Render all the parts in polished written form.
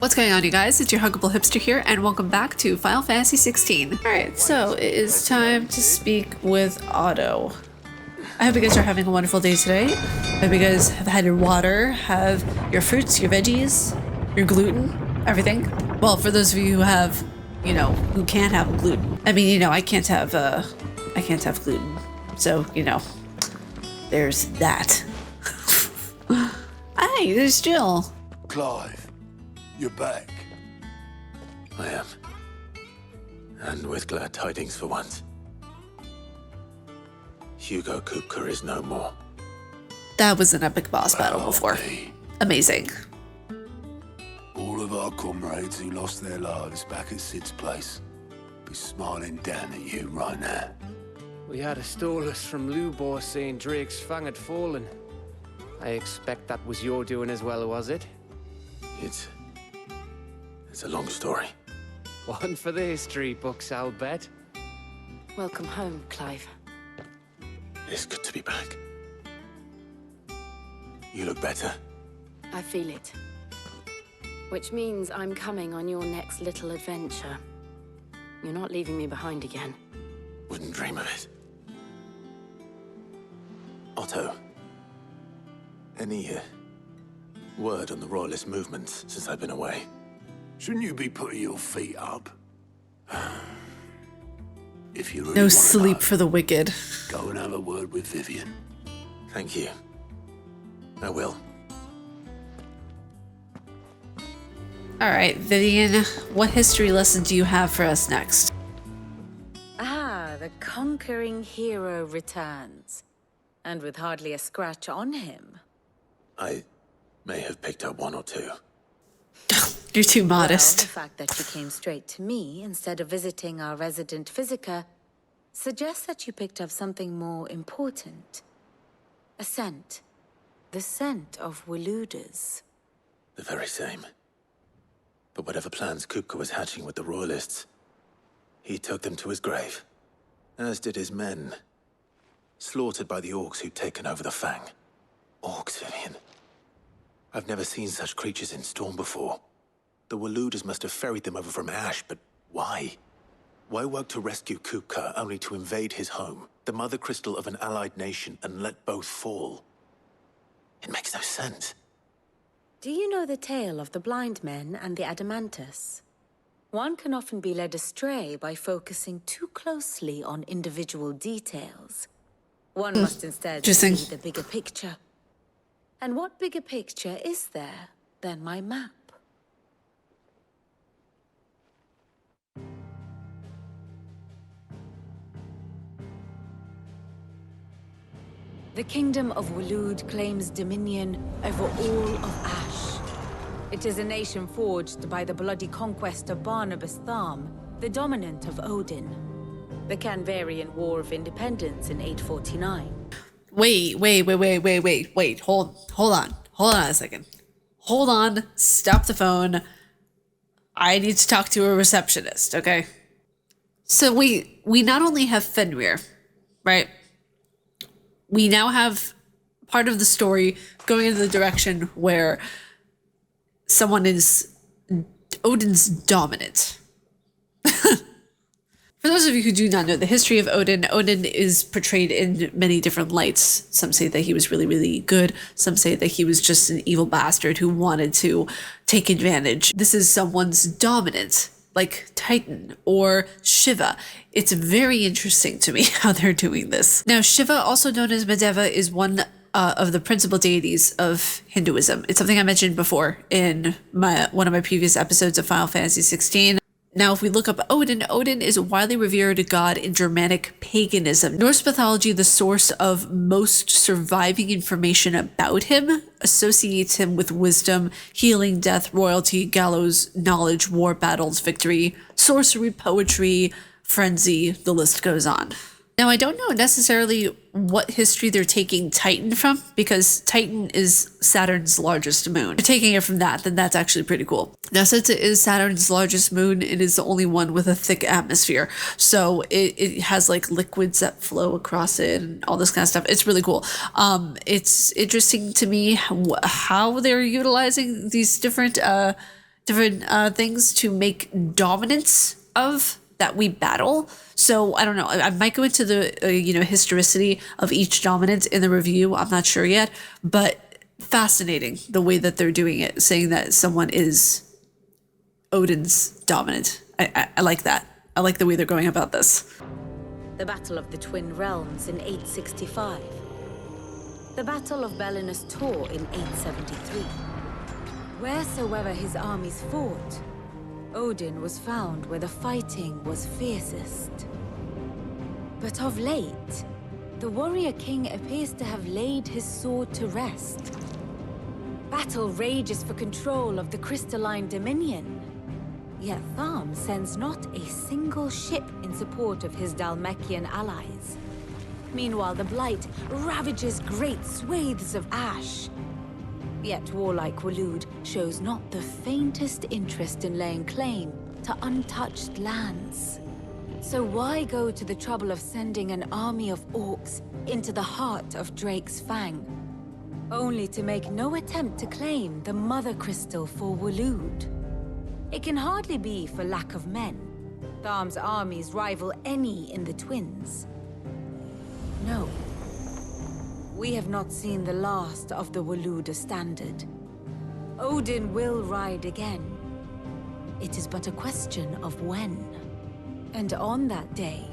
What's going on, you guys? It's your Huggable Hipster here, and welcome back to Final Fantasy 16. Alright, so it is time to speak with Otto. I hope you guys are having a wonderful day today. I hope you guys have had your water, have your fruits, your veggies, your gluten, everything. Well, for those of you who have, who can't have gluten. I mean, I can't have gluten. So, there's that. Hi, there's Jill. Clive. You're back. I am. And with glad tidings for once. Hugo Kupka is no more. That was an epic boss battle before. Amazing. All of our comrades who lost their lives back at Sid's place be smiling down at you right now. We had a stolus from Lubor saying Drake's fang had fallen. I expect that was your doing as well, was it? It's a long story. One for the history books, I'll bet. Welcome home, Clive. It's good to be back. You look better. I feel it. Which means I'm coming on your next little adventure. You're not leaving me behind again. Wouldn't dream of it. Otto, any word on the Royalist movements since I've been away? Shouldn't you be putting your feet up? If you really No want sleep to know, for the wicked. go and have a word with Vivian. Thank you. I will. Alright, Vivian, what history lesson do you have for us next? Ah, the conquering hero returns. And with hardly a scratch on him. I may have picked up one or two. You're too Well, modest. the fact that you came straight to me instead of visiting our resident physiker suggests that you picked up something more important. A scent. The scent of Waludas. The very same. But whatever plans Kupka was hatching with the Royalists, he took them to his grave. As did his men. Slaughtered by the orcs who'd taken over the Fang. Orcs, Vivian. I've never seen such creatures in Storm before. The Waludas must have ferried them over from Ash, but why? Why work to rescue Kupka only to invade his home, the mother crystal of an allied nation, and let both fall? It makes no sense. Do you know the tale of the blind men and the Adamantus? One can often be led astray by focusing too closely on individual details. One must instead see the bigger picture. And what bigger picture is there than my map? The kingdom of Walud claims dominion over all of Ash. It is a nation forged by the bloody conquest of Barnabas Tharm, the dominant of Odin. The Canvarian War of Independence in 849. Wait. Hold on a second. Hold on. Stop the phone. I need to talk to a receptionist, okay? So we not only have Fenrir, right? We now have part of the story going in the direction where someone is Odin's dominant. For those of you who do not know the history of Odin, Odin is portrayed in many different lights. Some say that he was really, really good. Some say that he was just an evil bastard who wanted to take advantage. This is someone's dominant, like Titan or Shiva. It's very interesting to me how they're doing this. Now, Shiva, also known as Madeva, is one of the principal deities of Hinduism. It's something I mentioned before in one of my previous episodes of Final Fantasy 16. Now, if we look up Odin, Odin is a widely revered god in Germanic paganism. Norse mythology, the source of most surviving information about him, associates him with wisdom, healing, death, royalty, gallows, knowledge, war, battles, victory, sorcery, poetry, frenzy, the list goes on. Now, I don't know necessarily what history they're taking Titan from, because Titan is Saturn's largest moon. If they're taking it from that, then that's actually pretty cool. Now, since it is Saturn's largest moon, it is the only one with a thick atmosphere. So it has like liquids that flow across it and all this kind of stuff. It's really cool. It's interesting to me how they're utilizing these different things to make dominance of that we battle. So I don't know. I might go into the historicity of each dominance in the review. I'm not sure yet, but fascinating the way that they're doing it, saying that someone is Odin's dominant. I like that. I like the way they're going about this. The Battle of the Twin Realms in 865. The Battle of Belinus Tor in 873. Wheresoever his armies fought, Odin was found where the fighting was fiercest. But of late, the warrior king appears to have laid his sword to rest. Battle rages for control of the crystalline dominion. Yet Tharm sends not a single ship in support of his Dhalmekian allies. Meanwhile, the Blight ravages great swathes of ash. Yet warlike Waloed shows not the faintest interest in laying claim to untouched lands. So why go to the trouble of sending an army of orcs into the heart of Drake's Fang, only to make no attempt to claim the Mother Crystal for Waloed? It can hardly be for lack of men. Tharm's armies rival any in the Twins. No. We have not seen the last of the Waloed standard. Odin will ride again. It is but a question of when. And on that day,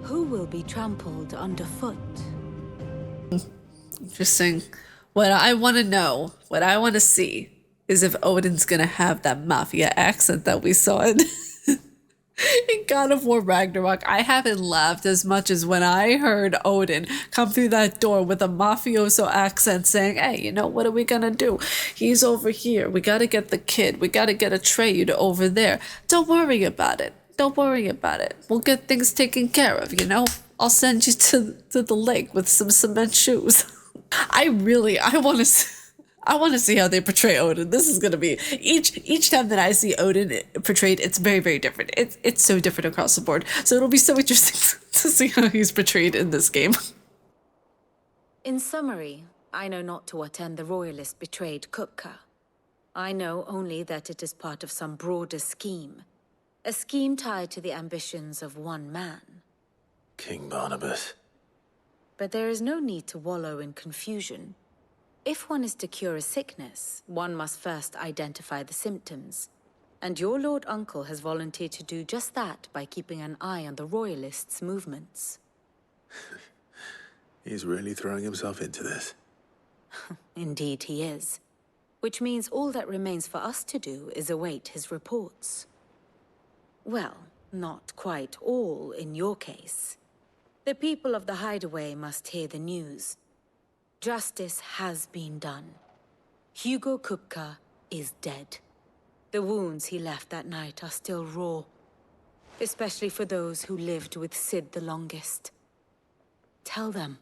who will be trampled underfoot? Interesting. What I want to know, what I want to see, is if Odin's gonna have that mafia accent that we saw in God of War Ragnarok. I haven't laughed as much as when I heard Odin come through that door with a mafioso accent saying, hey, what are we gonna do? He's over here. We gotta get the kid. We gotta get Atreyu over there. Don't worry about it. Don't worry about it. We'll get things taken care of, I'll send you to the lake with some cement shoes. I want to see how they portray Odin. This is going to be each time that I see Odin portrayed, it's very, very different. It's so different across the board. So it'll be so interesting to see how he's portrayed in this game. In summary, I know not to what end the royalists betrayed Kupka. I know only that it is part of some broader scheme. A scheme tied to the ambitions of one man. King Barnabas. But there is no need to wallow in confusion. If one is to cure a sickness, one must first identify the symptoms. And your Lord Uncle has volunteered to do just that by keeping an eye on the Royalists' movements. He's really throwing himself into this. Indeed he is. Which means all that remains for us to do is await his reports. Well, not quite all in your case. The people of the Hideaway must hear the news. Justice has been done. Hugo Kupka is dead. The wounds he left that night are still raw, especially for those who lived with Sid the longest. Tell them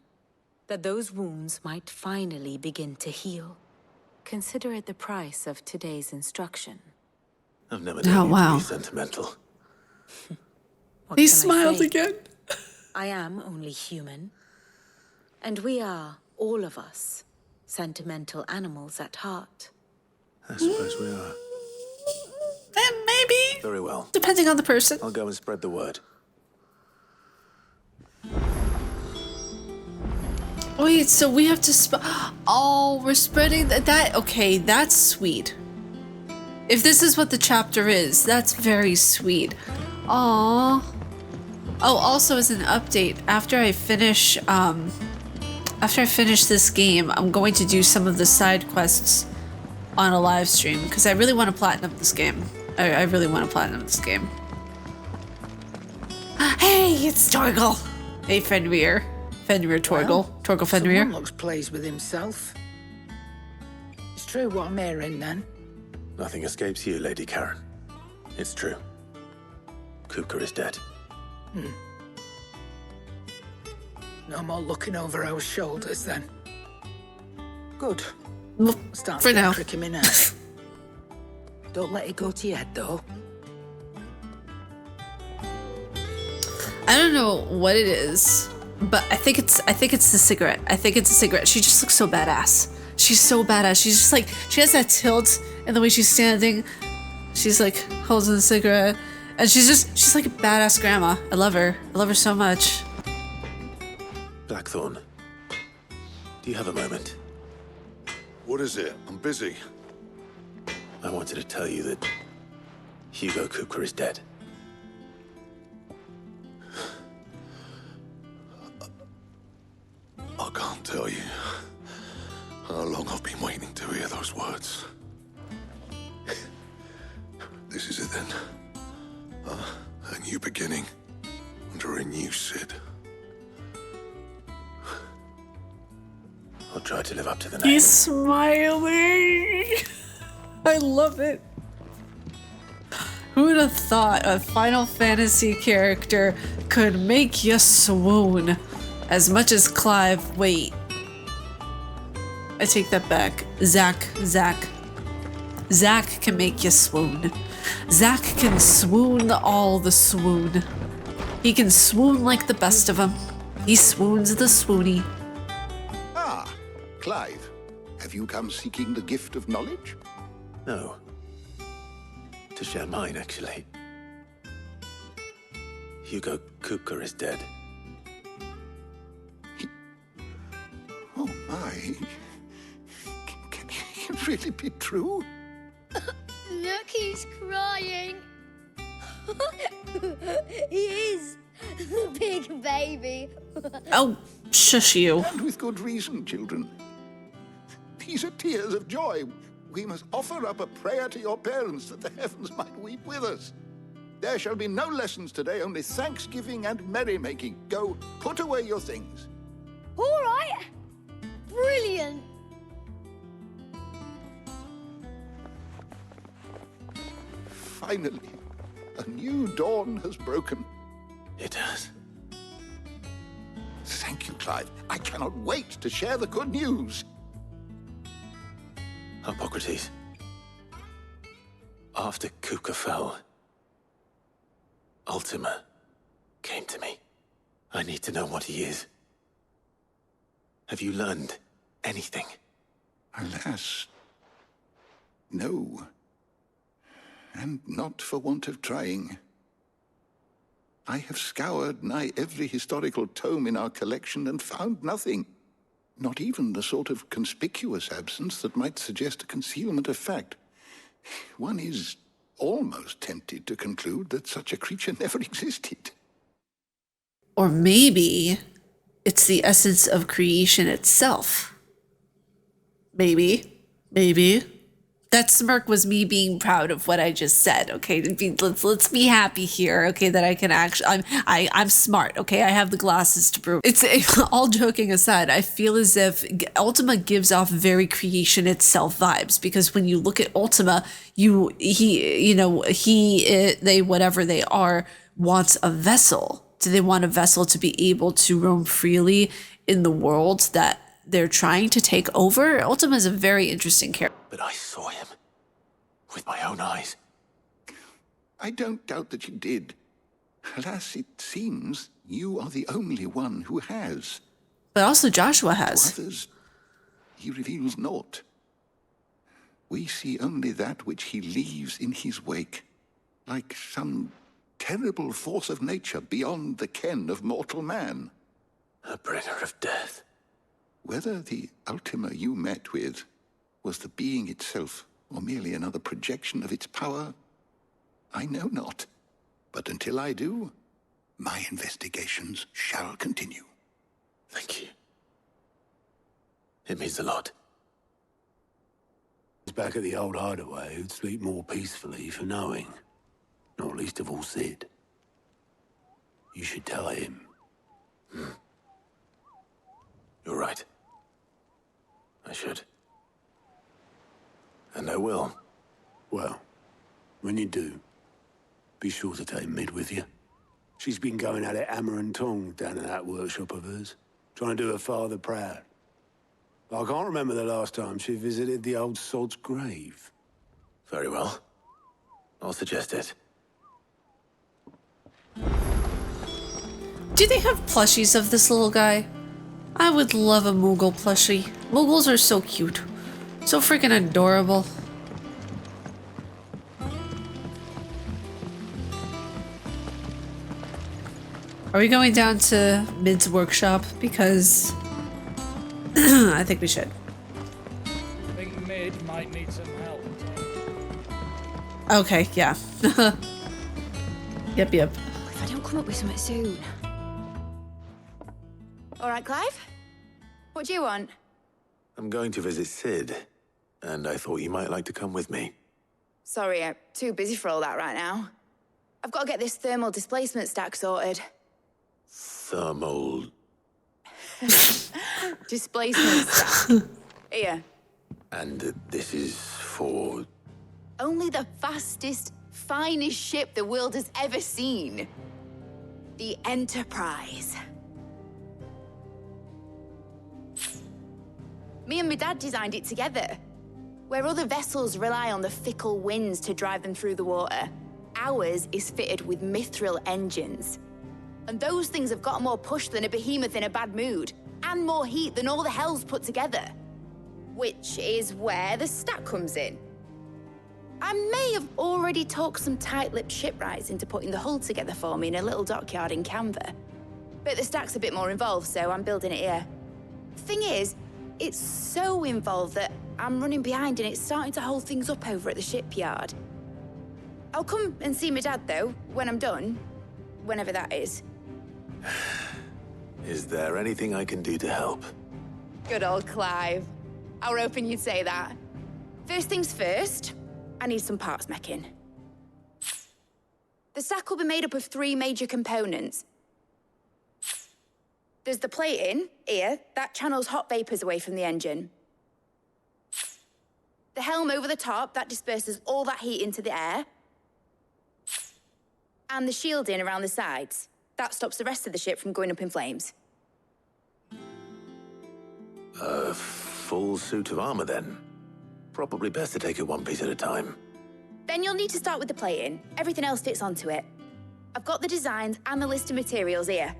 that those wounds might finally begin to heal. Consider it the price of today's instruction. I've never known you to wow. be sentimental. What He can I smiled say? again. I am only human. And we are, all of us, sentimental animals at heart. I suppose we are. Maybe. Very well. Depending on the person. I'll go and spread the word. Wait, so we have to oh, we're spreading that. Okay, that's sweet. If this is what the chapter is, that's very sweet. Aww. Oh, also as an update, after I finish this game, I'm going to do some of the side quests on a live stream because I really want to platinum this game. I really want to platinum this game. Hey, it's Torgal. Hey, Fenrir. Fenrir Torgal. Well, Torgal Fenrir. Someone looks pleased with himself. It's true what I'm hearing, then. Nothing escapes you, Lady Karen. It's true. Kupka is dead. No more looking over our shoulders, then. Good. Well, Start for to get now. crick him in now. Don't let it go to your head, though. I don't know what it is, but I think it's the cigarette. I think it's a cigarette. She just looks so badass. She's so badass. She's just like, she has that tilt in the way she's standing. She's like holding a cigarette, and she's like a badass grandma. I love her. I love her so much. Blackthorn, do you have a moment? What is it? I'm busy. I wanted to tell you that Hugo Kupka is dead. I can't tell you how long I've been waiting to hear those words. This is it then. A new beginning under a new Sid. I'll try to live up to the name. He's smiling. I love it. Who would have thought a Final Fantasy character could make you swoon as much as Clive? Wait. I take that back. Zack can make you swoon. Zack can swoon all the swoon. He can swoon like the best of them. He swoons the swoony. Ah, Clive, have you come seeking the gift of knowledge? No. To share mine, actually. Hugo Kupka is dead. Oh my. Can it really be true? Look, he's crying. He is. The big baby. Oh, shush you. And with good reason, children. These are tears of joy. We must offer up a prayer to your parents that the heavens might weep with us. There shall be no lessons today, only thanksgiving and merrymaking. Go, put away your things. All right. Brilliant. Finally, a new dawn has broken. It has. Thank you, Clive. I cannot wait to share the good news. Hippocrates. After Kupka fell, Ultima came to me. I need to know what he is. Have you learned anything? Alas, no. And not for want of trying. I have scoured nigh every historical tome in our collection and found nothing. Not even the sort of conspicuous absence that might suggest a concealment of fact. One is almost tempted to conclude that such a creature never existed. Or maybe it's the essence of creation itself. Maybe. That smirk was me being proud of what I just said. Okay, let's be happy here. Okay, that I can actually, I'm smart. Okay, I have the glasses to prove. It's all joking aside. I feel as if Ultima gives off very creation itself vibes, because when you look at Ultima, they whatever they are wants a vessel. Do they want a vessel to be able to roam freely in the world that they're trying to take over? Ultima is a very interesting character. But I saw him with my own eyes. I don't doubt that you did. Alas, it seems you are the only one who has. But also Joshua has. To others, he reveals naught. We see only that which he leaves in his wake, like some terrible force of nature beyond the ken of mortal man. A bringer of death. Whether the Ultima you met with was the being itself, or merely another projection of its power, I know not. But until I do, my investigations shall continue. Thank you. It means a lot. Back at the old hideaway, who'd sleep more peacefully for knowing. Not least of all Sid. You should tell him. You're right. I should. And I will. Well, when you do, be sure to take Mid with you. She's been going at it hammer and tong down in that workshop of hers, trying to do her father proud. I can't remember the last time she visited the old sod's grave. Very well. I'll suggest it. Do they have plushies of this little guy? I would love a Moogle plushie. Moogles are so cute. So freaking adorable. Are we going down to Mid's workshop? Because I think we should. I think Mid might need some help. Okay, yeah. Yep. If I don't come up with something soon. All right, Clive? What do you want? I'm going to visit Sid, and I thought you might like to come with me. Sorry, I'm too busy for all that right now. I've got to get this thermal displacement stack sorted. Thermal... Displacement stack. Here. And this is for... Only the fastest, finest ship the world has ever seen. The Enterprise. Me and my dad designed it together. Where other vessels rely on the fickle winds to drive them through the water, ours is fitted with mithril engines. And those things have got more push than a behemoth in a bad mood, and more heat than all the hells put together. Which is where the stack comes in. I may have already talked some tight-lipped shipwrights into putting the hull together for me in a little dockyard in Canva. But the stack's a bit more involved, so I'm building it here. Thing is, it's so involved that I'm running behind and it's starting to hold things up over at the shipyard. I'll come and see my dad, though, when I'm done. Whenever that is. Is there anything I can do to help? Good old Clive. I were hoping you'd say that. First things first, I need some parts making. The stack will be made up of 3 major components. There's the plating, here, that channels hot vapors away from the engine. The helm over the top, that disperses all that heat into the air. And the shielding around the sides, that stops the rest of the ship from going up in flames. A full suit of armor, then? Probably best to take it one piece at a time. Then you'll need to start with the plating. Everything else fits onto it. I've got the designs and the list of materials here.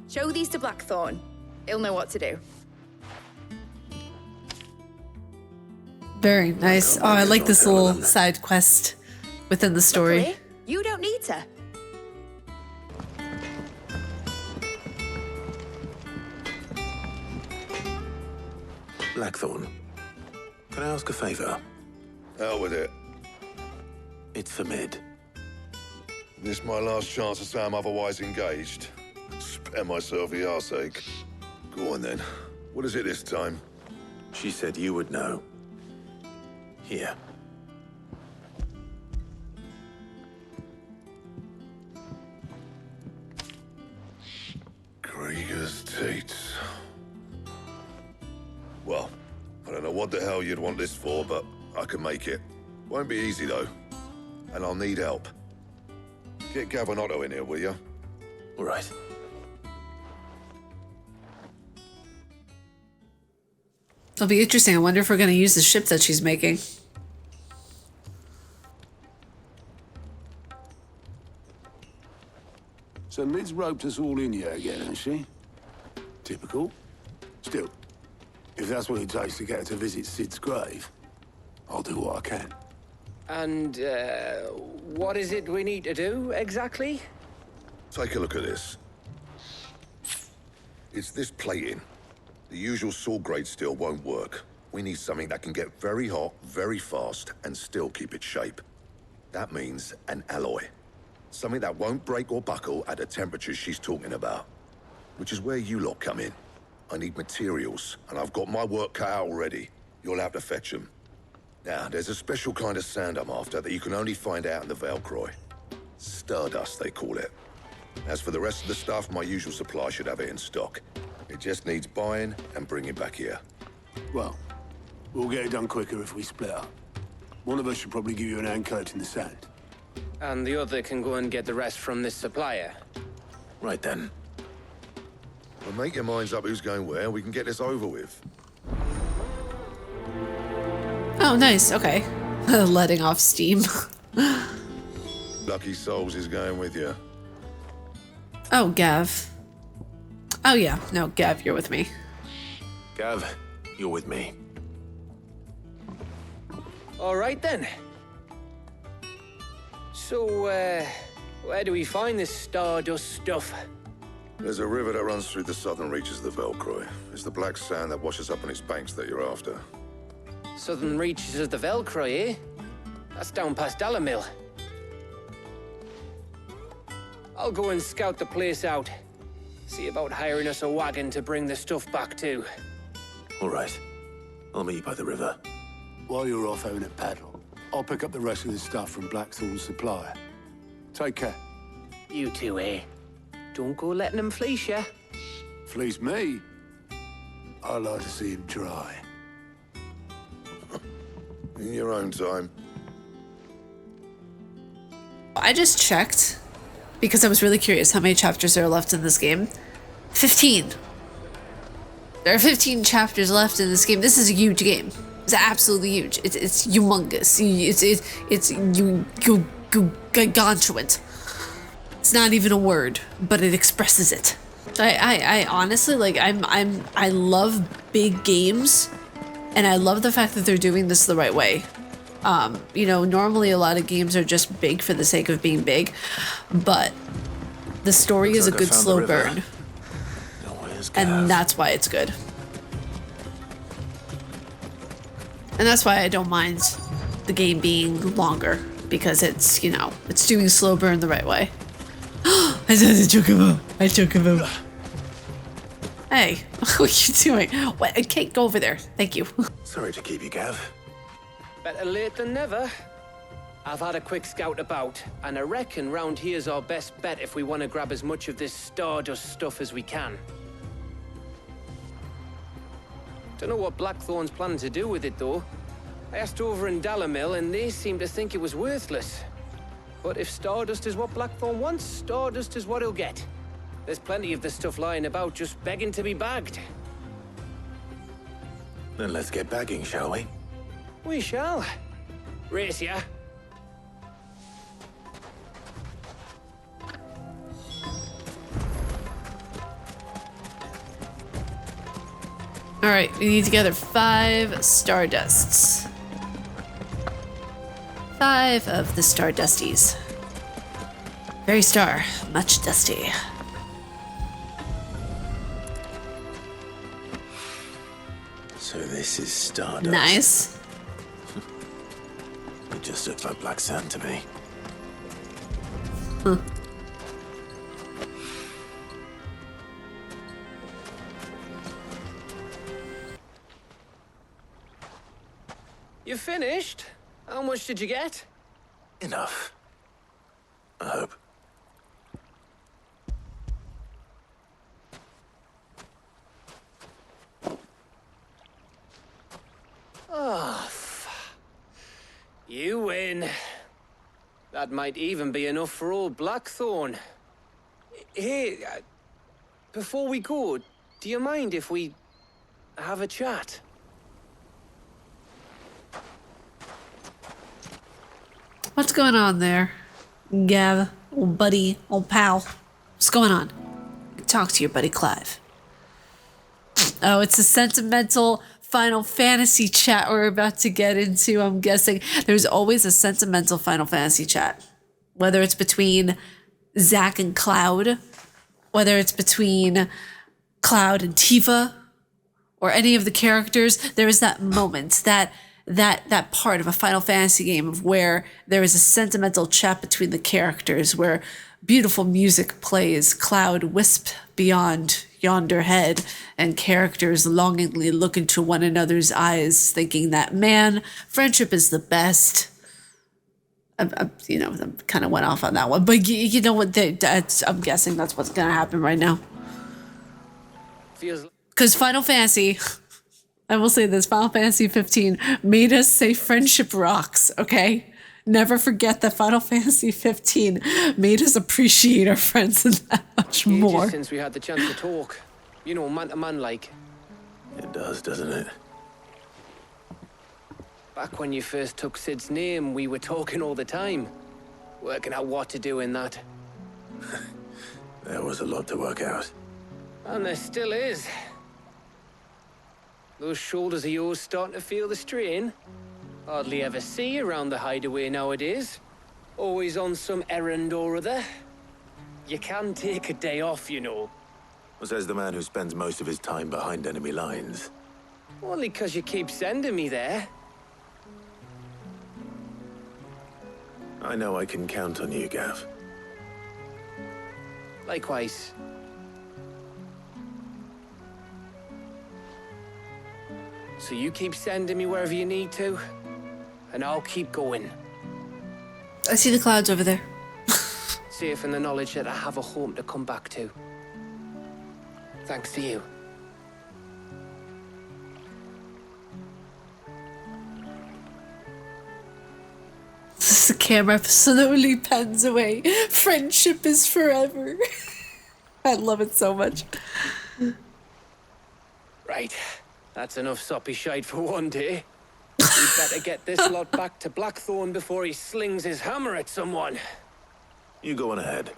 Show these to Blackthorn. He'll know what to do. Very nice. Oh, I like this little side quest within the story. Luckily, you don't need to. Blackthorn, can I ask a favor? Out with it. It's for Mid. This my last chance to say I'm otherwise engaged. Spare myself the arseache. Go on then. What is it this time? She said you would know. Here. Krieger's teats. Well, I don't know what the hell you'd want this for, but I can make it. Won't be easy, though. And I'll need help. Get Gavinotto in here, will you? All right. It'll be interesting. I wonder if we're going to use the ship that she's making. So Mid's roped us all in here again, has she? Typical. Still, if that's what it takes to get her to visit Sid's grave, I'll do what I can. And, what is it we need to do, exactly? Take a look at this. It's this plating. The usual saw-grade steel won't work. We need something that can get very hot, very fast, and still keep its shape. That means an alloy. Something that won't break or buckle at the temperatures she's talking about. Which is where you lot come in. I need materials, and I've got my work cut out already. You'll have to fetch them. Now, there's a special kind of sand I'm after that you can only find out in the Valcroy. Stardust, they call it. As for the rest of the stuff, my usual supply should have it in stock. It just needs buying and bringing back here. Well, we'll get it done quicker if we split up. One of us should probably give you an hand coat in the sand. And the other can go and get the rest from this supplier. Right then. Well, make your minds up who's going where, we can get this over with. Oh, nice. Okay. Letting off steam. Lucky Souls is going with you. Oh, Gav. Oh, yeah. No, Gav, you're with me. Gav, you're with me. All right, then. So, where do we find this Stardust stuff? There's a river that runs through the southern reaches of the Velcroy. It's the black sand that washes up on its banks that you're after. Southern reaches of the Velcroy, eh? That's down past Dalamil. I'll go and scout the place out. See about hiring us a wagon to bring the stuff back to. All right. I'll meet you by the river. While you're off having a paddle, I'll pick up the rest of the stuff from Blackthorn's supplier. Take care. You two, eh? Don't go letting him fleece ya. Fleece me? I like to see him try. In your own time. I just checked because I was really curious how many chapters there are left in this game. 15. There are 15 chapters left in this game. This is a huge game. It's absolutely huge. It's humongous. It's gargantuan. It's not even a word, but it expresses it. I honestly, like, I love big games, and I love the fact that they're doing this the right way. You know, normally a lot of games are just big for the sake of being big, but the story is a good slow burn, and that's why it's good. And that's why I don't mind the game being longer, because it's, you know, it's doing slow burn the right way. I took him out. Hey, what are you doing? What? I can't go over there. Thank you. Sorry to keep you, Gav. Better late than never. I've had a quick scout about, and I reckon round here's our best bet if we want to grab as much of this Stardust stuff as we can. Don't know what Blackthorn's planning to do with it, though. I asked over in Dalamil, and they seem to think it was worthless. But if Stardust is what Blackthorn wants, Stardust is what he'll get. There's plenty of this stuff lying about, just begging to be bagged. Then let's get bagging, shall we? We shall. Race ya. All right, we need to gather 5 Stardusts. 5 of the Stardusties. Very star, much dusty. So this is Stardust. Nice. It just looks like black sand to me. Huh. You finished? How much did you get? Enough. I hope. Oh, you win. That might even be enough for old Blackthorn. Hey, before we go, do you mind if we have a chat? What's going on there, Gav, old buddy, old pal? What's going on? Talk to your buddy Clive. Oh, it's a sentimental Final Fantasy chat we're about to get into, I'm guessing. There's always a sentimental Final Fantasy chat. Whether it's between Zack and Cloud, whether it's between Cloud and Tifa, or any of the characters, there is that moment, that part of a Final Fantasy game of where there is a sentimental chat between the characters, where beautiful music plays, Cloud wisp beyond yonder head, and characters longingly look into one another's eyes, thinking that, man, friendship is the best. I kind of went off on that one, but you know what? I'm guessing that's what's gonna happen right now. Because Final Fantasy, I will say this, Final Fantasy 15 made us say friendship rocks, okay? Never forget that Final Fantasy 15 made us appreciate our friends that much more. Ages since we had the chance to talk. You know, man to man like. It does, doesn't it? Back when you first took Sid's name, we were talking all the time. Working out what to do in that. There was a lot to work out. And there still is. Those shoulders of yours starting to feel the strain. Hardly ever see you around the hideaway nowadays. Always on some errand or other. You can take a day off, you know. Says the man who spends most of his time behind enemy lines. Only 'cause you keep sending me there. I know I can count on you, Gav. Likewise. So you keep sending me wherever you need to, and I'll keep going. I see the clouds over there. Safe in the knowledge that I have a home to come back to. Thanks to you. The camera slowly pans away. Friendship is forever. I love it so much. Right. That's enough soppy shite for one day. We'd better get this lot back to Blackthorn before he slings his hammer at someone. You go on ahead.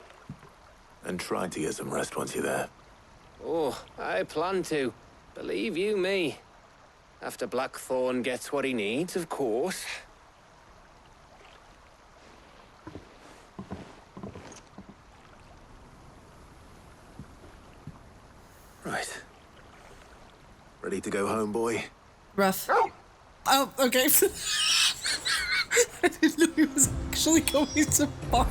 And try to get some rest once you're there. Oh, I plan to. Believe you me. After Blackthorn gets what he needs, of course. Right. Ready to go home, boy? Rough. Oh, okay. I didn't know he was actually going to bark.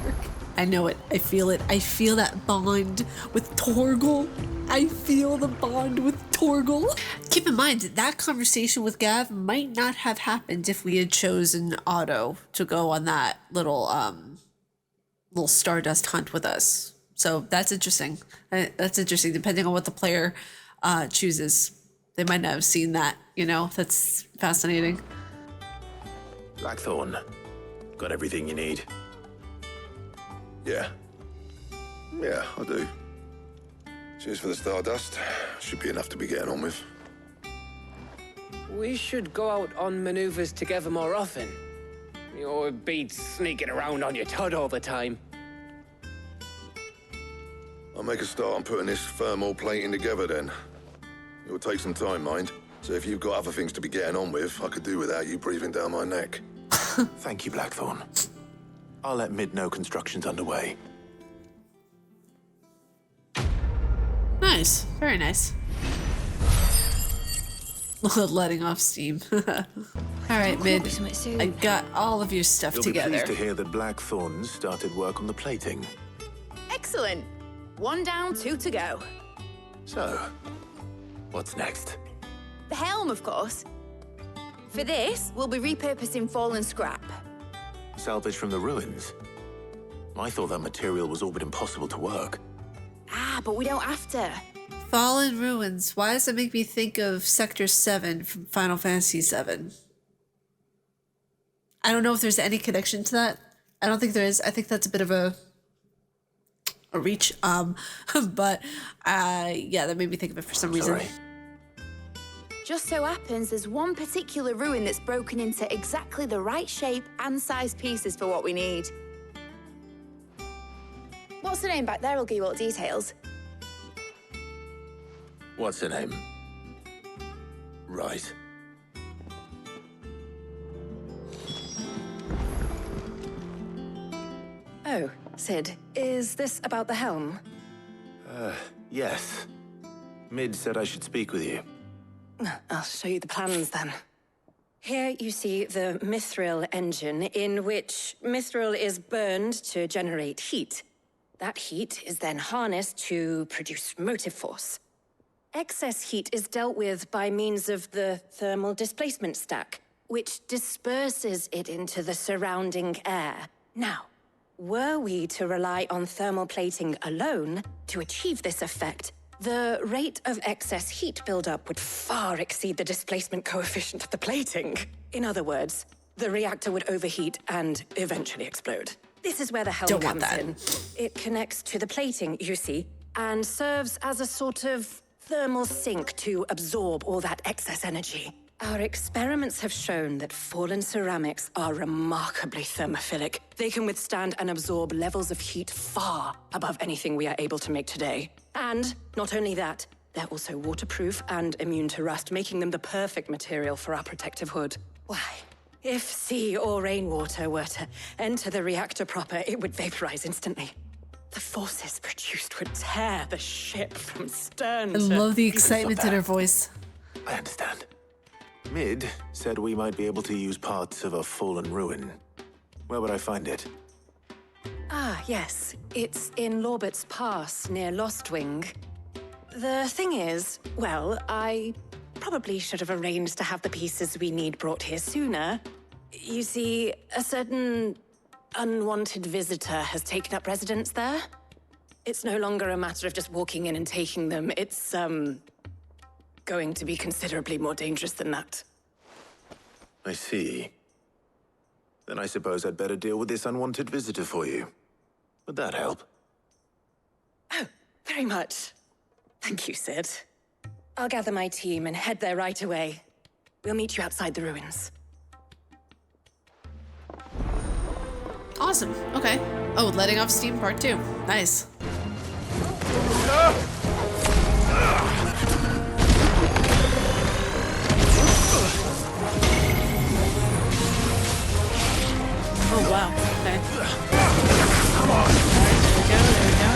I know it. I feel it. I feel that bond with Torgal. I feel the bond with Torgal. Keep in mind, that conversation with Gav might not have happened if we had chosen Otto to go on that little Stardust hunt with us. So that's interesting. That's interesting. Depending on what the player chooses, they might not have seen that. You know, that's fascinating. Blackthorn. Got everything you need? Yeah. Yeah, I do. Cheers for the Stardust. Should be enough to be getting on with. We should go out on maneuvers together more often. You'll be sneaking around on your Todd all the time. I'll make a start on putting this thermal plating together then. It will take some time, mind. So if you've got other things to be getting on with, I could do without you breathing down my neck. Thank you, Blackthorn. I'll let Mid know construction's underway. Nice. Very nice. Letting off steam. All right, Mid. I got all of your stuff You'll together. be pleased to hear that Blackthorn started work on the plating. Excellent. 1 down, 2 to go. So, what's next? The helm, of course. For this, we'll be repurposing fallen scrap. Salvage from the ruins? I thought that material was all but impossible to work. Ah, but we don't have to. Fallen Ruins. Why does that make me think of Sector 7 from Final Fantasy 7? I don't know if there's any connection to that. I don't think there is. I think that's a bit of a reach. But yeah, that made me think of it for some reason. Sorry. Just so happens there's one particular ruin that's broken into exactly the right shape and size pieces for what we need. What's the name back there? I'll give you all the details. What's her name? Right. Oh, Sid, is this about the helm? Yes. Mid said I should speak with you. I'll show you the plans then. Here you see the mithril engine, in which mithril is burned to generate heat. That heat is then harnessed to produce motive force. Excess heat is dealt with by means of the thermal displacement stack, which disperses it into the surrounding air. Now, were we to rely on thermal plating alone to achieve this effect, the rate of excess heat buildup would far exceed the displacement coefficient of the plating. In other words, the reactor would overheat and eventually explode. This is where the helm comes in. It connects to the plating, you see, and serves as a sort of thermal sink to absorb all that excess energy. Our experiments have shown that fallen ceramics are remarkably thermophilic. They can withstand and absorb levels of heat far above anything we are able to make today. And not only that, they're also waterproof and immune to rust, making them the perfect material for our protective hood. Why? If sea or rainwater were to enter the reactor proper, it would vaporize instantly. The forces produced would tear the ship from stern I to... love the excitement in her voice. I understand. Mid said we might be able to use parts of a fallen ruin. Where would I find it? Ah, yes. It's in Lorbert's Pass, near Lostwing. The thing is, well, I probably should have arranged to have the pieces we need brought here sooner. You see, a certain unwanted visitor has taken up residence there. It's no longer a matter of just walking in and taking them. It's, going to be considerably more dangerous than that. I see. Then I suppose I'd better deal with this unwanted visitor for you. Would that help? Oh, very much. Thank you, Sid. I'll gather my team and head there right away. We'll meet you outside the ruins. Awesome. Okay. Oh, letting off steam part 2. Nice. Oh, wow. Okay. Come on. There we go.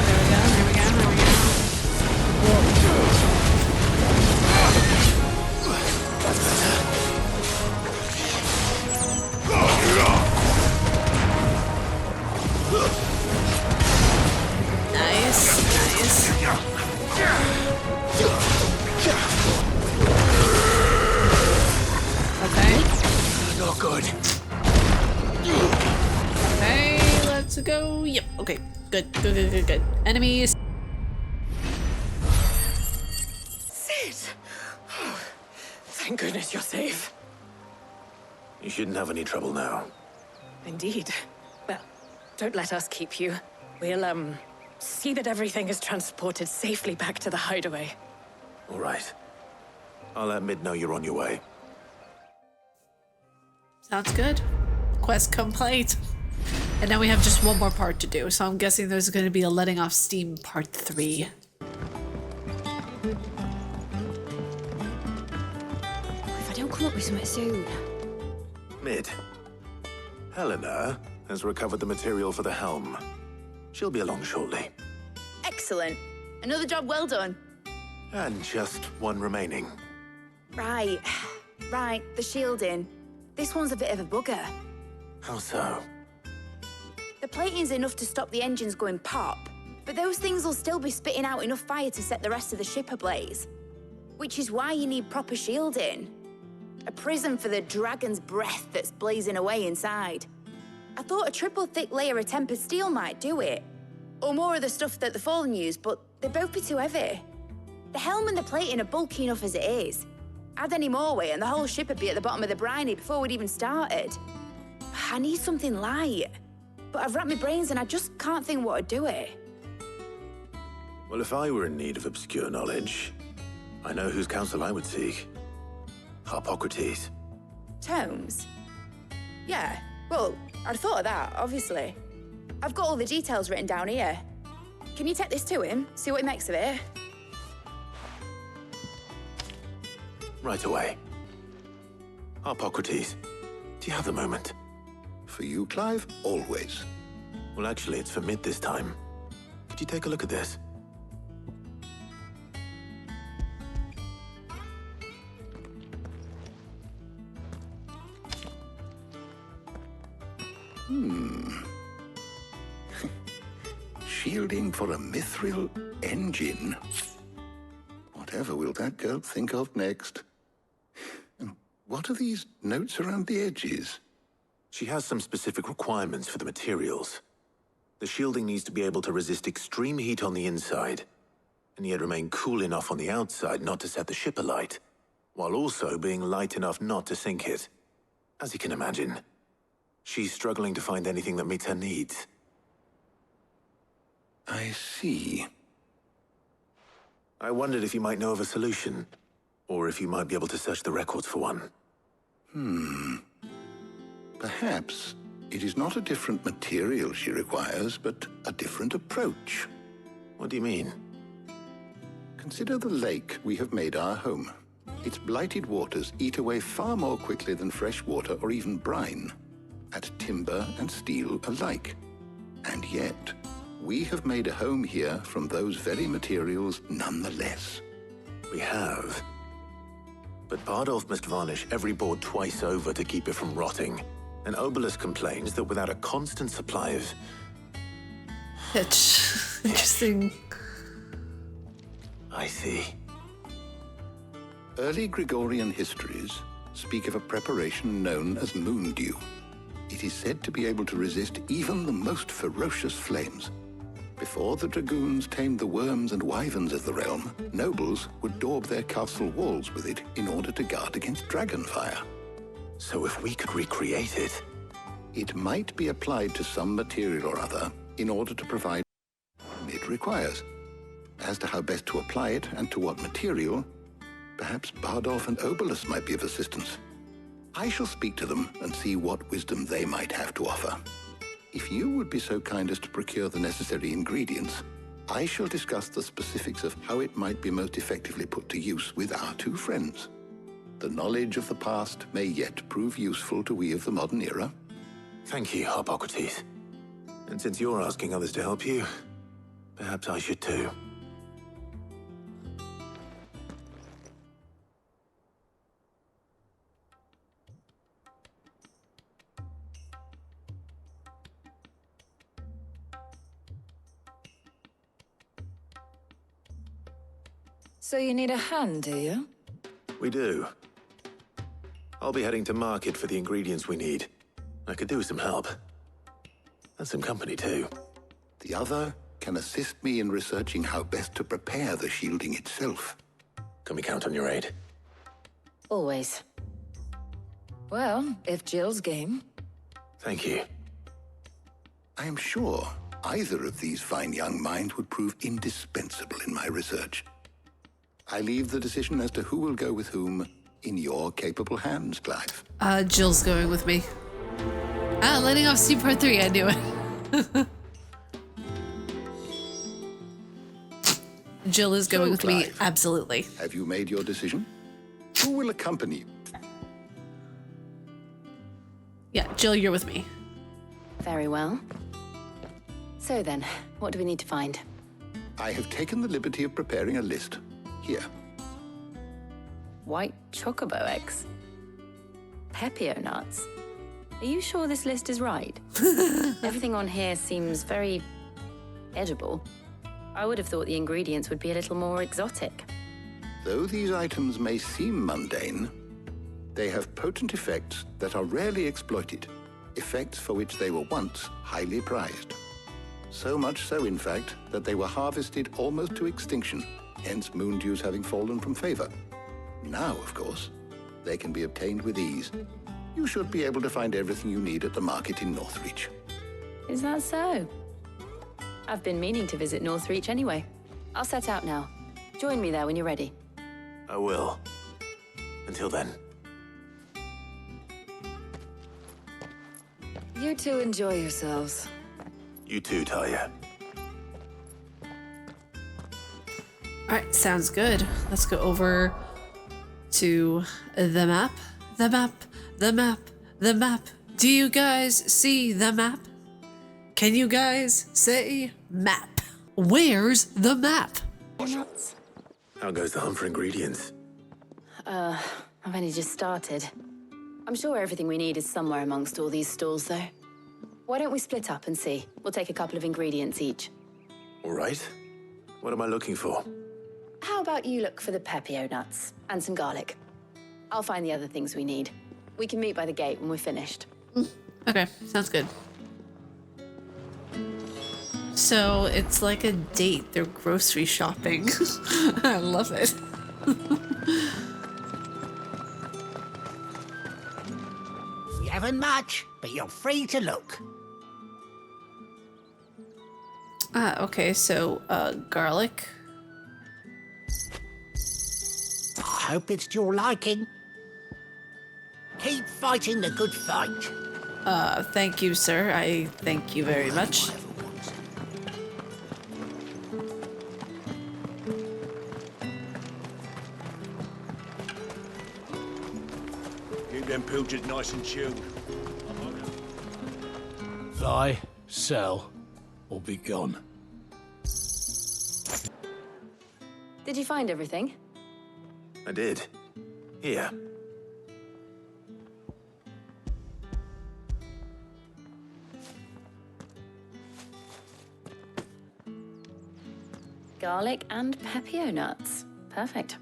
Nice. Okay. Not good. Okay, let's go. Yep. Okay. Good. Enemies. Sid! Oh, thank goodness you're safe. You shouldn't have any trouble now. Indeed. Well, don't let us keep you. We'll, see that everything is transported safely back to the hideaway. All right. I'll let Mid know you're on your way. Sounds good. Quest complete. And now we have just one more part to do, so I'm guessing there's going to be a letting off steam part 3. If I don't come up with something soon. Mid. Helena has recovered the material for the helm. She'll be along shortly. Excellent. Another job well done. And just one remaining. Right, the shielding. This one's a bit of a bugger. How so? The plating's enough to stop the engines going pop, but those things will still be spitting out enough fire to set the rest of the ship ablaze. Which is why you need proper shielding. A prison for the dragon's breath that's blazing away inside. I thought a triple thick layer of tempered steel might do it. Or more of the stuff that the Fallen use, but they'd both be too heavy. The helm and the plating are bulky enough as it is. Add any more weight and the whole ship would be at the bottom of the briny before we'd even started. I need something light. But I've racked my brains and I just can't think what would do it. Well, if I were in need of obscure knowledge, I know whose counsel I would seek. Harpocrates. Tomes? Yeah, well, I'd thought of that, obviously. I've got all the details written down here. Can you take this to him, see what he makes of it? Right away. Harpocrates, do you have a moment? For you, Clive, always. Well, actually, it's for Mid this time. Could you take a look at this? Shielding for a mithril engine. Whatever will that girl think of next? And what are these notes around the edges? She has some specific requirements for the materials. The shielding needs to be able to resist extreme heat on the inside, and yet remain cool enough on the outside not to set the ship alight, while also being light enough not to sink it. As you can imagine, she's struggling to find anything that meets her needs. I see. I wondered if you might know of a solution, or if you might be able to search the records for one. Perhaps it is not a different material she requires, but a different approach. What do you mean? Consider the lake we have made our home. Its blighted waters eat away far more quickly than fresh water or even brine, at timber and steel alike. And yet, we have made a home here from those very materials nonetheless. We have. But Bardolph must varnish every board twice over to keep it from rotting. And Obelisk complains that without a constant supply of... Pitch. Interesting. I see. Early Gregorian histories speak of a preparation known as moon dew. It is said to be able to resist even the most ferocious flames. Before the dragoons tamed the worms and wyverns of the realm, nobles would daub their castle walls with it in order to guard against dragonfire. So if we could recreate it... It might be applied to some material or other in order to provide it requires. As to how best to apply it and to what material, perhaps Bardolph and Obelisk might be of assistance. I shall speak to them and see what wisdom they might have to offer. If you would be so kind as to procure the necessary ingredients, I shall discuss the specifics of how it might be most effectively put to use with our two friends. The knowledge of the past may yet prove useful to we of the modern era. Thank you, Hippocrates. And since you're asking others to help you, perhaps I should too. So you need a hand, do you? We do. I'll be heading to market for the ingredients we need. I could do with some help. And some company, too. The other can assist me in researching how best to prepare the shielding itself. Can we count on your aid? Always. Well, if Jill's game. Thank you. I am sure either of these fine young minds would prove indispensable in my research. I leave the decision as to who will go with whom in your capable hands, Clive. Jill's going with me. Letting off steam part 3, I knew it. Jill is going with me, Clive, absolutely. Have you made your decision? Who will accompany you? Yeah, Jill, you're with me. Very well. So then, what do we need to find? I have taken the liberty of preparing a list. Here. White chocobo eggs. Pepio nuts. Are you sure this list is right? Everything on here seems very edible. I would have thought the ingredients would be a little more exotic. Though these items may seem mundane, they have potent effects that are rarely exploited, effects for which they were once highly prized. So much so, in fact, that they were harvested almost to extinction, hence moon dews having fallen from favor. Now, of course, they can be obtained with ease. You should be able to find everything you need at the market in Northreach. Is that so? I've been meaning to visit Northreach anyway. I'll set out now. Join me there when you're ready. I will. Until then. You two enjoy yourselves. You too, Talia. Alright, sounds good. Let's go over to the map. The map. The map. The map. Do you guys see the map? Can you guys say map? Where's the map? How goes the hunt for ingredients? I've only just started. I'm sure everything we need is somewhere amongst all these stalls, though. Why don't we split up and see? We'll take a couple of ingredients each. All right. What am I looking for? How about you look for the pepio nuts and some garlic? I'll find the other things we need. We can meet by the gate when we're finished. Okay, sounds good. So it's like a date. They're grocery shopping. I love it. We haven't much, but you're free to look. Okay, so garlic. I hope it's to your liking. Keep fighting the good fight. Thank you, sir. I thank you very much. Keep them pilchards nice and chilled. Buy, sell, or be gone. Did you find everything? I did. Here. Garlic and pepio nuts. Perfect.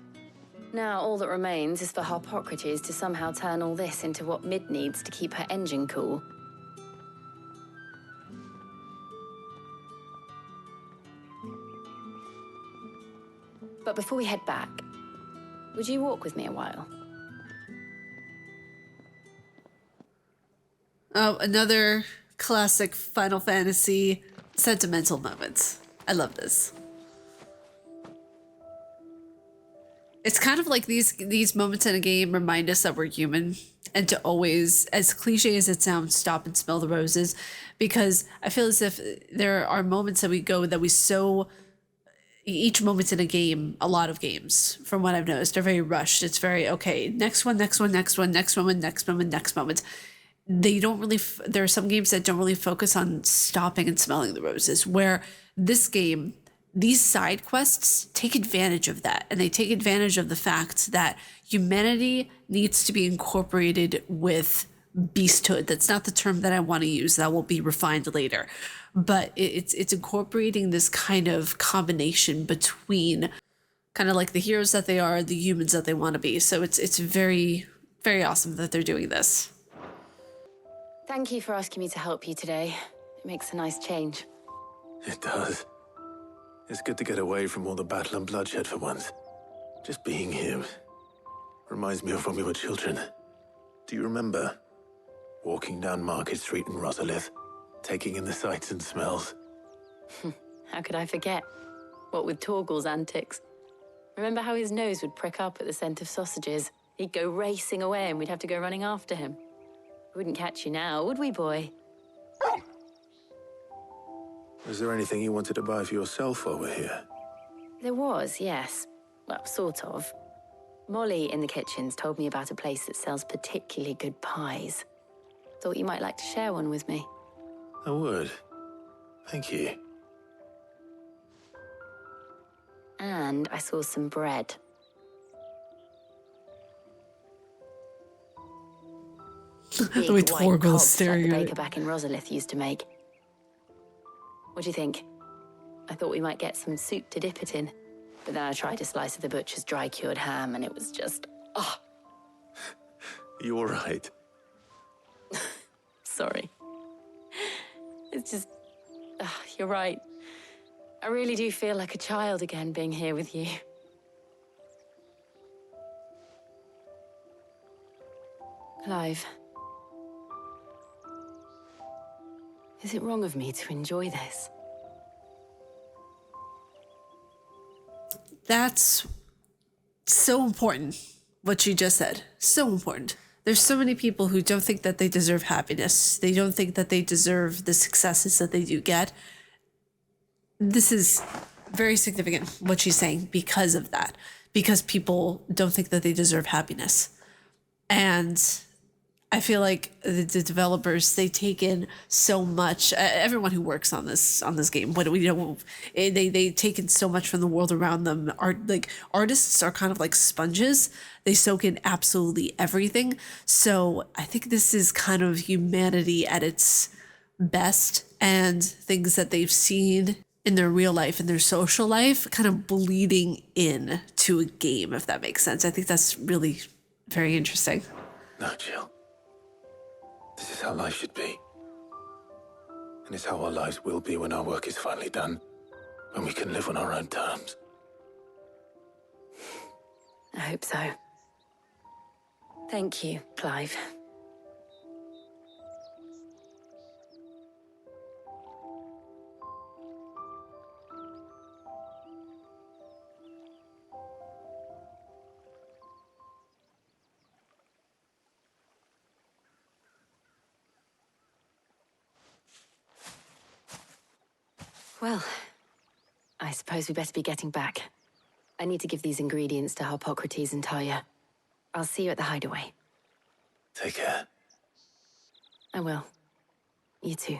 Now all that remains is for Harpocrates to somehow turn all this into what Mid needs to keep her engine cool. But before we head back, would you walk with me a while? Oh, another classic Final Fantasy sentimental moment. I love this. It's kind of like these moments in a game remind us that we're human and to always, as cliche as it sounds, stop and smell the roses, because I feel as if there are moments that we go that we so each moment in a game, a lot of games, from what I've noticed, are very rushed. It's very, okay, next one, next one, next one, next moment, next moment, next moment. They don't really, there are some games that don't really focus on stopping and smelling the roses, where this game, these side quests take advantage of that. And they take advantage of the fact that humanity needs to be incorporated with beasthood. That's not the term that I want to use. That will be refined later. But it's incorporating this kind of combination between kind of like the heroes that they are, the humans that they want to be. So it's very, very awesome that they're doing this. Thank you for asking me to help you today. It makes a nice change. It does. It's good to get away from all the battle and bloodshed for once. Just being here reminds me of when we were children. Do you remember walking down Market Street in Rosalith, taking in the sights and smells? How could I forget? What with Torgal's antics. Remember how his nose would prick up at the scent of sausages? He'd go racing away and we'd have to go running after him. We wouldn't catch you now, would we, boy? Was there anything you wanted to buy for yourself while we're here? There was, yes. Well, sort of. Molly in the kitchens told me about a place that sells particularly good pies. Thought you might like to share one with me. I would. Thank you. And I saw some bread. The way Torgal is staring the at baker it. back in Rosalith used to make. What do you think? I thought we might get some soup to dip it in. But then I tried a slice of the butcher's dry-cured ham and it was just, oh. You all right? Sorry. It's just, you're right. I really do feel like a child again being here with you. Clive. Is it wrong of me to enjoy this? That's so important, what you just said. So important. There's so many people who don't think that they deserve happiness. They don't think that they deserve the successes that they do get. This is very significant, what she's saying, because of that. Because people don't think that they deserve happiness. And I feel like the developers, they take in so much. Everyone who works on this game, but they take in so much from the world around them. Artists are kind of like sponges. They soak in absolutely everything. So I think this is kind of humanity at its best, and things that they've seen in their real life and their social life kind of bleeding in to a game, if that makes sense. I think that's really very interesting. No, Jill. This is how life should be. And it's how our lives will be when our work is finally done. When we can live on our own terms. I hope so. Thank you, Clive. Well, I suppose we better be getting back. I need to give these ingredients to Harpocrates and Talia. I'll see you at the hideaway. Take care. I will. You too.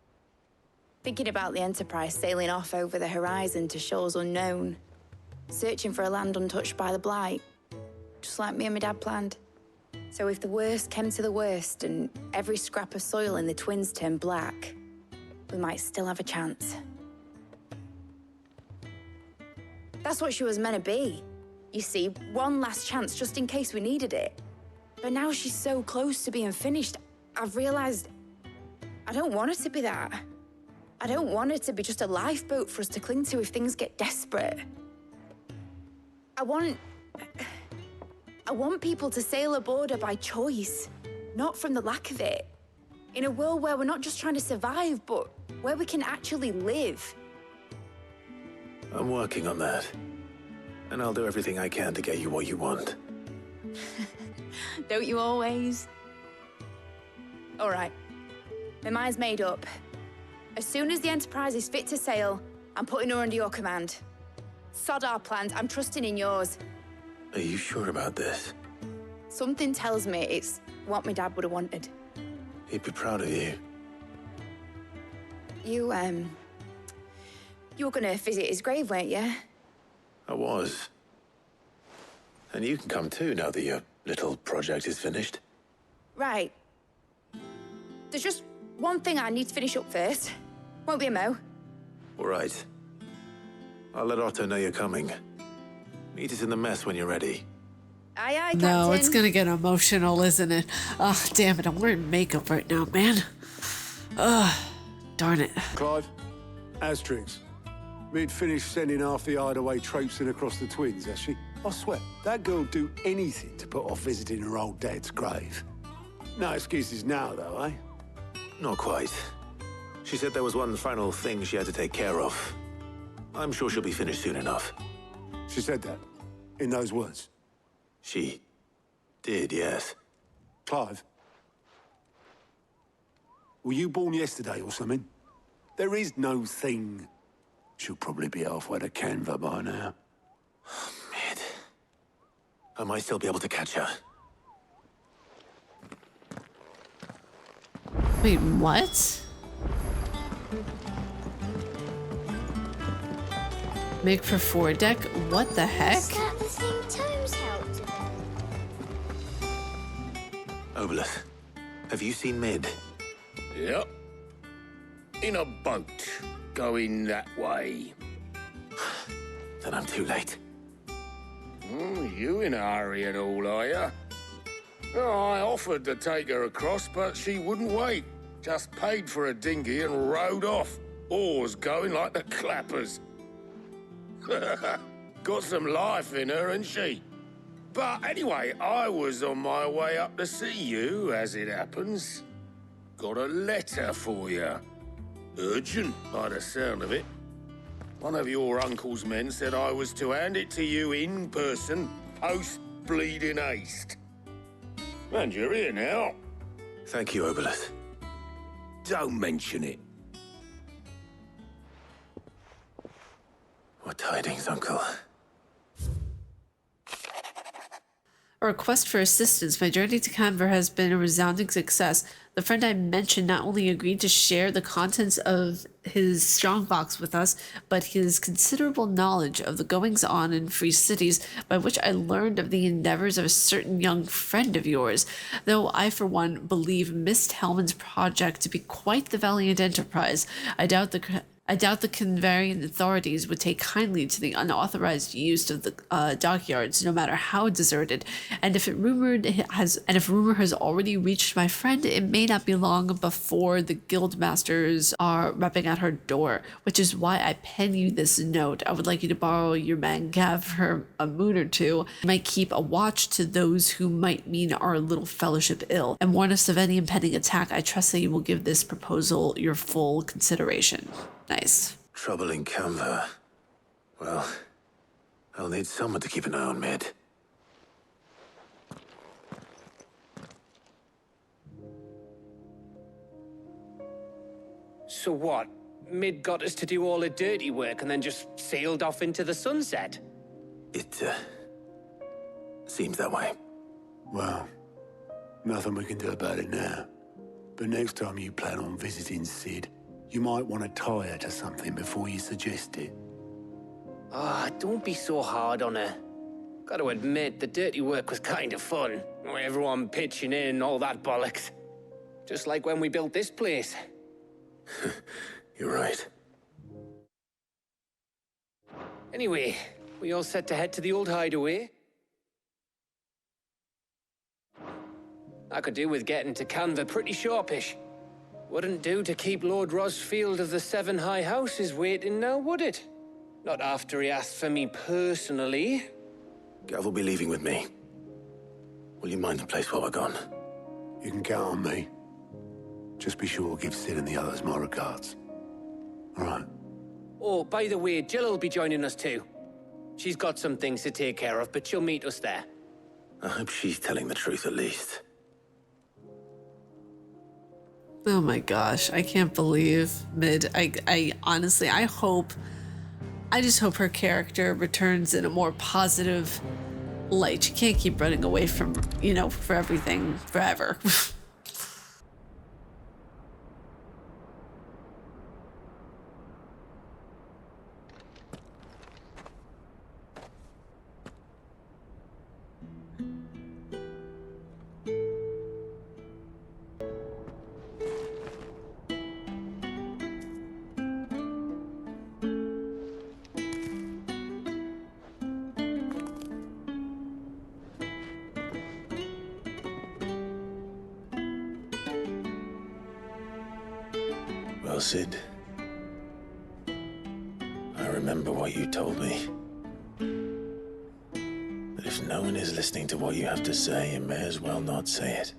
Thinking about the Enterprise sailing off over the horizon to shores unknown, searching for a land untouched by the Blight, just like me and my dad planned. So if the worst came to the worst and every scrap of soil in the Twins turned black, we might still have a chance. That's what she was meant to be. You see, one last chance just in case we needed it. But now she's so close to being finished, I've realized I don't want her to be that. I don't want her to be just a lifeboat for us to cling to if things get desperate. I want people to sail aboard her by choice, not from the lack of it. In a world where we're not just trying to survive, but where we can actually live. I'm working on that. And I'll do everything I can to get you what you want. Don't you always? All right. My mind's made up. As soon as the Enterprise is fit to sail, I'm putting her under your command. Sod our plans, I'm trusting in yours. Are you sure about this? Something tells me it's what my dad would have wanted. He'd be proud of you. You were gonna visit his grave, weren't you? I was. And you can come too now that your little project is finished. Right. There's just one thing I need to finish up first. Won't be a mo. All right. I'll let Otto know you're coming. Meet us in the mess when you're ready. Aye, aye, Captain. No, it's gonna get emotional, isn't it? Oh, damn it, I'm wearing makeup right now, man. Ugh, darn it. Clive, Asterix. Mid finished sending half the hideaway traipsing across the Twins, has she? I swear, that girl'd do anything to put off visiting her old dad's grave. No excuses now, though, eh? Not quite. She said there was one final thing she had to take care of. I'm sure she'll be finished soon enough. She said that? In those words? She did, yes. Clive? Were you born yesterday or something? There is no thing. She'll probably be halfway to Canva by now. Mid. I might still be able to catch her. Wait, what? Make for foredeck? What the heck? Is that the thing Tomes helped with? Obelith, have you seen Mid? Yep. In a boat, going that way. Then I'm too late. You in a hurry and all, are you? Oh, I offered to take her across, but she wouldn't wait. Just paid for a dinghy and rowed off. Oars going like the clappers. Got some life in her, ain't she? But anyway, I was on my way up to see you, as it happens. Got a letter for you. Urgent, by the sound of it. One of your uncle's men said I was to hand it to you in person, post-bleeding haste. And you're here now. Thank you, Obelith. Don't mention it. What tidings, Uncle? A request for assistance. My journey to Canva has been a resounding success. The friend I mentioned not only agreed to share the contents of his strongbox with us, but his considerable knowledge of the goings-on in free cities, by which I learned of the endeavors of a certain young friend of yours, though I, for one, believe Miss Hellman's project to be quite the valiant enterprise. I doubt the Canvarian authorities would take kindly to the unauthorized use of the dockyards, no matter how deserted. And if rumor has already reached my friend, it may not be long before the guild masters are rapping at her door. Which is why I pen you this note. I would like you to borrow your mangav for a moon or two. I might keep a watch to those who might mean our little fellowship ill, and warn us of any impending attack. I trust that you will give this proposal your full consideration. Nice. Trouble in Canva. Well, I'll need someone to keep an eye on Mid. So what? Mid got us to do all the dirty work and then just sailed off into the sunset? It, seems that way. Well, nothing we can do about it now. But next time you plan on visiting Sid, You might want to tie her to something before you suggest it. Ah, don't be so hard on her. Gotta admit, the dirty work was kind of fun. Everyone pitching in and all that bollocks. Just like when we built this place. You're right. Anyway, we all set to head to the old hideaway? I could do with getting to Canva pretty sharpish. Wouldn't do to keep Lord Rosfield of the Seven High Houses waiting now, would it? Not after he asked for me personally. Gav will be leaving with me. Will you mind the place while we're gone? You can count on me. Just be sure to give Sid and the others my regards. All right. Oh, by the way, Jill will be joining us too. She's got some things to take care of, but she'll meet us there. I hope she's telling the truth at least. Oh my gosh, I can't believe Mid. I honestly, I just hope her character returns in a more positive light. She can't keep running away from, you know, for everything forever. Well, Sid, I remember what you told me. But if no one is listening to what you have to say, you may as well not say it.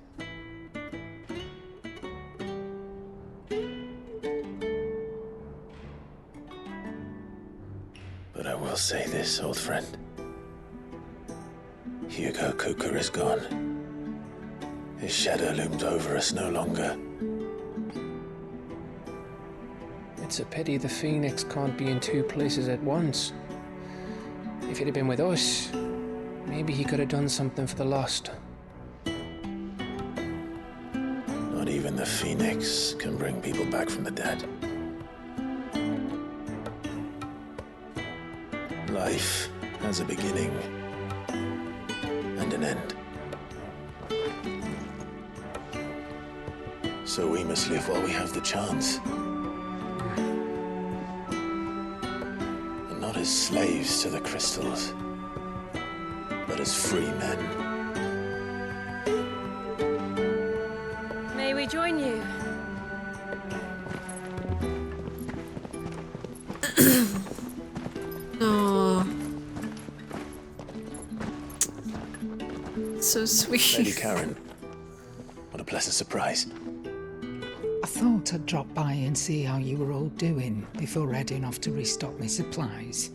But I will say this, old friend. Hugo Kuka is gone. His shadow looms over us no longer. It's a pity the Phoenix can't be in two places at once. If he'd have been with us, maybe he could have done something for the lost. Not even the Phoenix can bring people back from the dead. Life has a beginning and an end. So we must live while we have the chance. And not as slaves to the crystals, but as free men. May we join you? Oh, so sweet. Lady Karen, what a pleasant surprise. I thought I'd drop by and see how you were all doing before heading off to restock my supplies.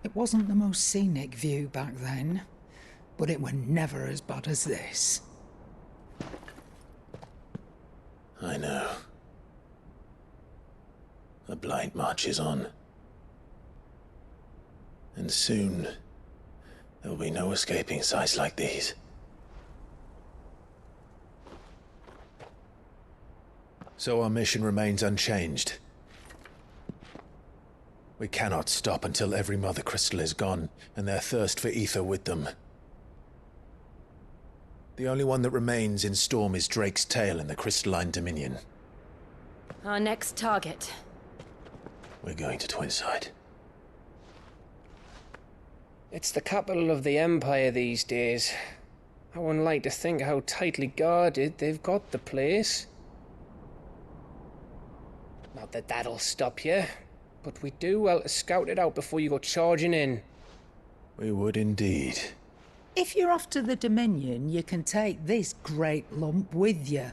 It wasn't the most scenic view back then, but it were never as bad as this. I know. The blight marches on. And soon, there will be no escaping sights like these. So our mission remains unchanged. We cannot stop until every Mother Crystal is gone, and their thirst for ether with them. The only one that remains in Storm is Drake's Tail in the Crystalline Dominion. Our next target. We're going to Twinside. It's the capital of the Empire these days. I wouldn't like to think how tightly guarded they've got the place. Not that that'll stop you, but we do well to scout it out before you go charging in. We would indeed. If you're off to the Dominion, you can take this great lump with you.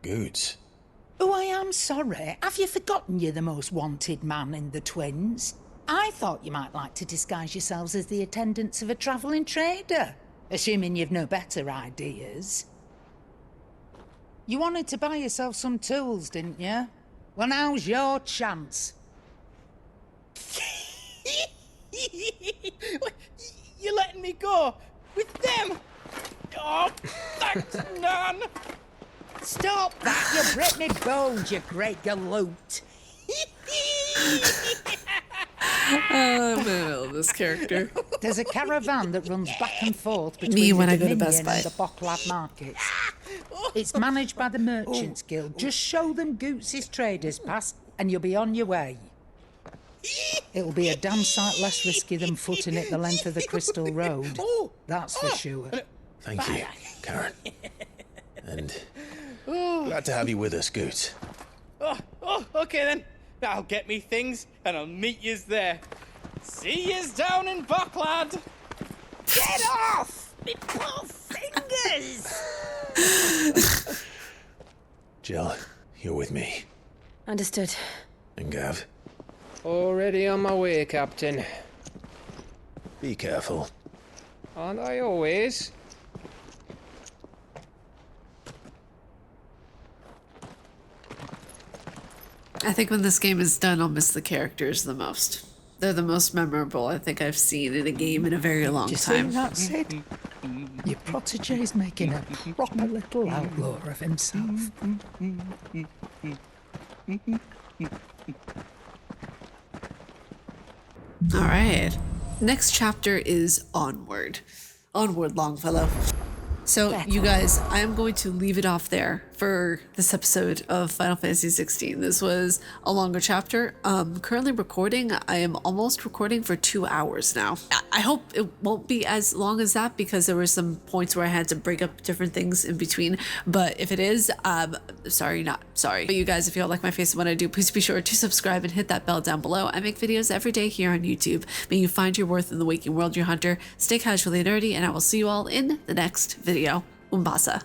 Goods. Who I I'm sorry. Have you forgotten you're the most wanted man in the Twins? I thought you might like to disguise yourselves as the attendants of a travelling trader, assuming you've no better ideas. You wanted to buy yourself some tools, didn't you? Well, now's your chance. You're letting me go? With them? Oh, thanks, Nan! Stop that, you break me bones, you great galoot. Oh, man, I love this character. There's a caravan that runs back and forth between Me when the I go to Dominion Best Buy. and the Bocklad markets. It's managed by the Merchants Guild. Just show them Goots' traders pass and you'll be on your way. It'll be a damn sight less risky than footing it the length of the Crystal Road. That's for sure. Thank you, Karen. And glad to have you with us, Goot. Okay then. I'll get me things and I'll meet yous there. See yous down in Bocklad. Get off! Me poor fingers! Jill, you're with me. Understood. And Gav, Already on my way, Captain. be careful. Aren't I always? I think when this game is done, I'll miss the characters the most. They're the most memorable I think I've seen in a game in a very long Do you time. see that, Sid? Your protege's making a proper little outlaw of himself. All right. Next chapter is Onward. Onward, Longfellow. So, you guys, I am going to leave it off there for this episode of Final Fantasy 16. This was a longer chapter. Currently recording, I am almost recording for 2 hours now. I hope it won't be as long as that because there were some points where I had to break up different things in between. But if it is, sorry, not sorry. But you guys, if you all like my face and what I do, please be sure to subscribe and hit that bell down below. I make videos every day here on YouTube. May you find your worth in the waking world, your hunter. Stay casually nerdy, and I will see you all in the next video. Umbasa.